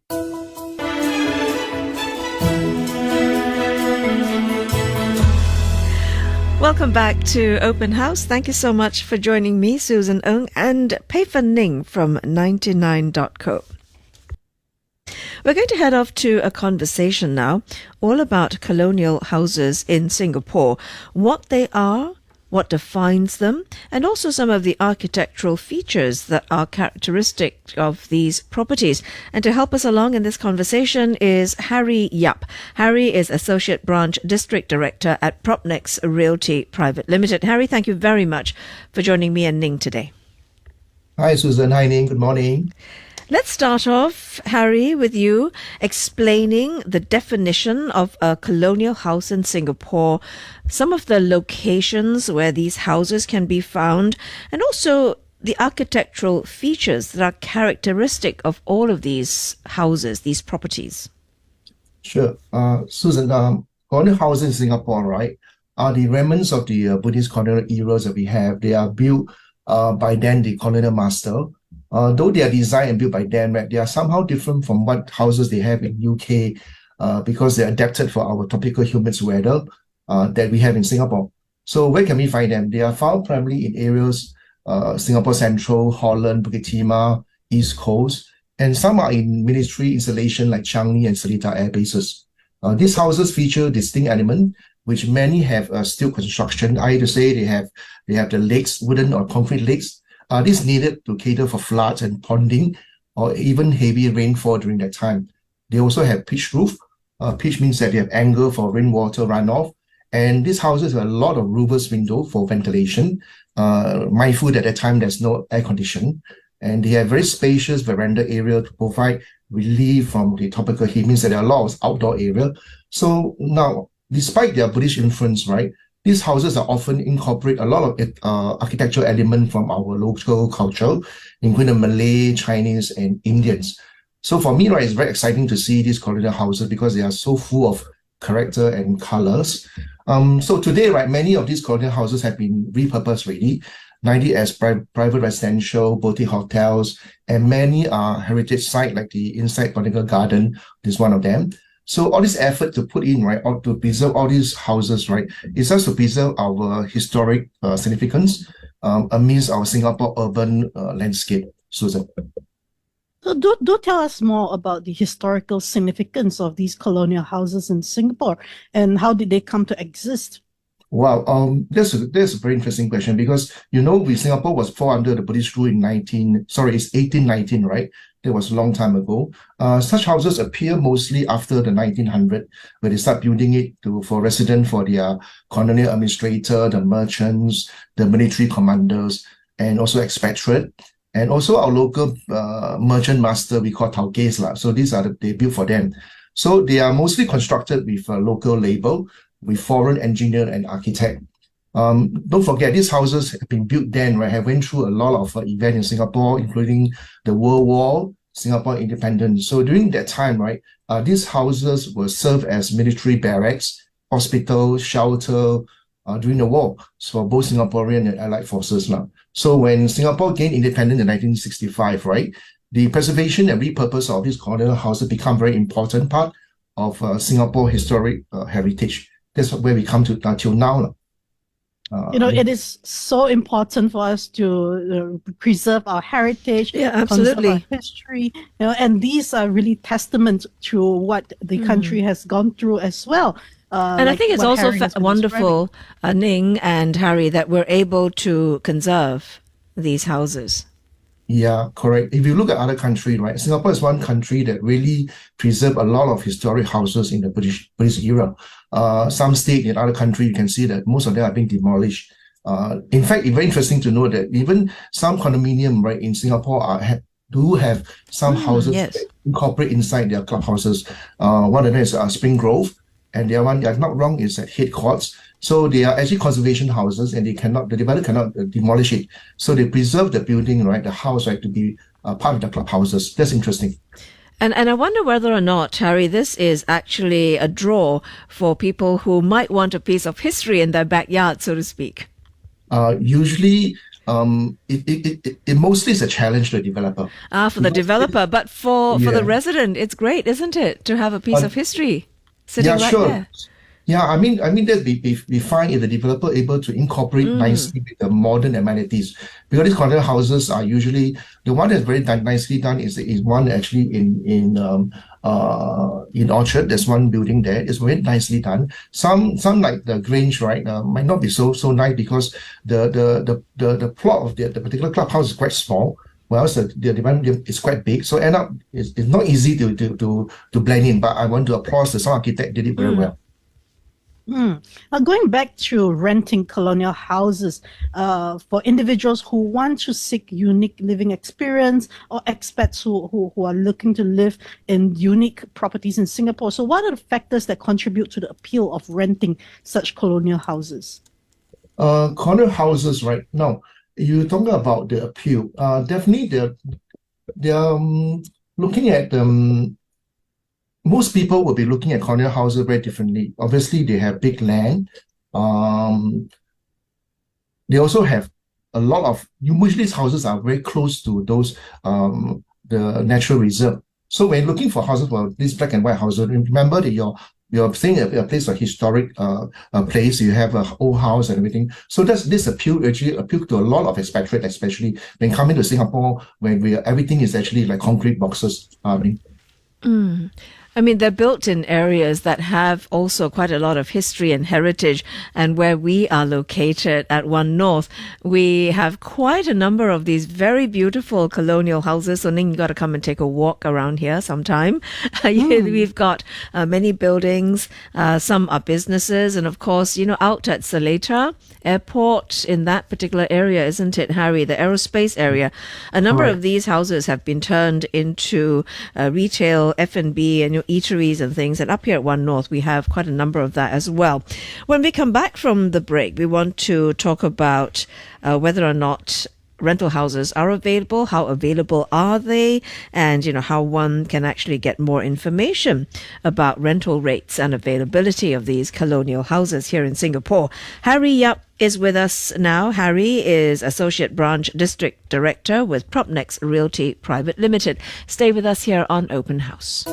Welcome back to Open House. Thank you so much for joining me, Susan Ng, and Pei Fen Ning from 99.co. We're going to head off to a conversation now, all about colonial houses in Singapore, what they are, what defines them, and also some of the architectural features that are characteristic of these properties. And to help us along in this conversation is Harry Yap. Harry is Associate Branch District Director at Propnex Realty Private Limited. Harry, thank you very much for joining me and Ning today. Hi, Susan. Hi, Ning. Good morning. Let's start off, Harry, with you explaining the definition of a colonial house in Singapore, some of the locations where these houses can be found, and also the architectural features that are characteristic of all of these houses, these properties. Sure. Susan, colonial houses in Singapore, right, are the remnants of the Buddhist colonial eras that we have. They are built by then the colonial master. Though they are designed and built by them, right, they are somehow different from what houses they have in UK because they're adapted for our tropical humid weather that we have in Singapore. So where can we find them? They are found primarily in areas Singapore Central, Holland, Bukit Timah, East Coast, and some are in military installation like Changi and Seletar air bases. These houses feature distinct elements, which many have steel construction. I to say they have the legs, wooden or concrete legs. This needed to cater for floods and ponding or even heavy rainfall during that time. They also have pitch roof. Pitch means that they have angle for rainwater runoff. And these houses have a lot of roofless window for ventilation. Mindful that at that time there's no air conditioning. And they have very spacious veranda area to provide relief from the tropical heat. Means that there are a lot of outdoor area. So now, despite their British influence, right, these houses are often incorporate a lot of architectural elements from our local culture, including Malay, Chinese, and Indians. So for me, right, it's very exciting to see these colonial houses because they are so full of character and colors. So today, right, many of these colonial houses have been repurposed already, 90 as private residential, boutique hotels, and many are heritage sites like the Inside Botanical Garden is one of them. So all this effort to put in, right, or to preserve all these houses, right, is just to preserve our historic significance amidst our Singapore urban landscape, Susan. So do tell us more about the historical significance of these colonial houses in Singapore and how did they come to exist? Wow, that's a very interesting question because, you know, Singapore was fall under the British rule in 1819, right? That was a long time ago. Such houses appear mostly after the 1900, where they start building it for resident for their colonial administrator, the merchants, the military commanders, and also expatriate. And also our local merchant master, we call Tauges lah. So these are they built for them. So they are mostly constructed with a local labor, with foreign engineer and architect. Don't forget, these houses have been built then, right, have went through a lot of events in Singapore, including the World War, Singapore independence. So during that time, right, these houses were served as military barracks, hospital, shelter during the war. So both Singaporean and Allied forces now. So when Singapore gained independence in 1965, right, the preservation and repurpose of these colonial houses become very important part of Singapore historic heritage. That's where we come to till now. It is so important for us to preserve our heritage, absolutely, our history, and these are really testament to what the country has gone through as well. And I think it's also wonderful, Ning and Harry, that we're able to conserve these houses. Yeah, correct. If you look at other countries, right, Singapore is one country that really preserved a lot of historic houses in the British era. Some state in other countries, you can see that most of them are being demolished. In fact, it's very interesting to know that even some condominium, right, in Singapore do have some houses that incorporate inside their clubhouses. One of them is Spring Grove, and the other one, if I'm not wrong, is at Head Courts. So they are actually conservation houses, and the developer cannot demolish it. So they preserve the building, right, the house, right, to be part of the clubhouses. That's interesting. And I wonder whether or not, Harry, this is actually a draw for people who might want a piece of history in their backyard, so to speak. Usually, it mostly is a challenge to a developer. For the developer, but for the resident, it's great, isn't it, to have a piece of history sitting right there? Yeah, I mean that we find if the developer able to incorporate nicely with the modern amenities, because these colonial houses are usually the one that's very nicely done is one actually in Orchard. There's one building there. It's very nicely done. Some like the Grange, right, might not be so nice because the plot of the particular clubhouse is quite small. Whereas the development is quite big, so end up it's not easy to blend in. But I want to applaud the some architect did it very well. Going back to renting colonial houses for individuals who want to seek unique living experience or expats who are looking to live in unique properties in Singapore. So what are the factors that contribute to the appeal of renting such colonial houses? Colonial houses right now, you're talking about the appeal. Definitely they're looking at most people will be looking at colonial houses very differently. Obviously, they have big land. They also have a lot of, usually these houses are very close to those, the natural reserve. So when looking for houses for these black and white houses, remember that you're saying a place, a historic place, you have an old house and everything. So this actually appeal to a lot of expatriates, especially when coming to Singapore, when everything is actually like concrete boxes. I mean, they're built in areas that have also quite a lot of history and heritage. And where we are located at One North, we have quite a number of these very beautiful colonial houses. So Ning, you got to come and take a walk around here sometime. We've got many buildings. Some are businesses. And of course, out at Seletar Airport in that particular area, isn't it, Harry? The aerospace area. A number of these houses have been turned into retail, F&B, and eateries and things. And up here at One North, we have quite a number of that as well. When we come back from the break, we want to talk about whether or not rental houses are available, how available are they, and how one can actually get more information about rental rates and availability of these colonial houses here in Singapore. Harry Yap is with us now. Harry is Associate Branch District Director with Propnex Realty Private Limited. Stay with us here on Open House.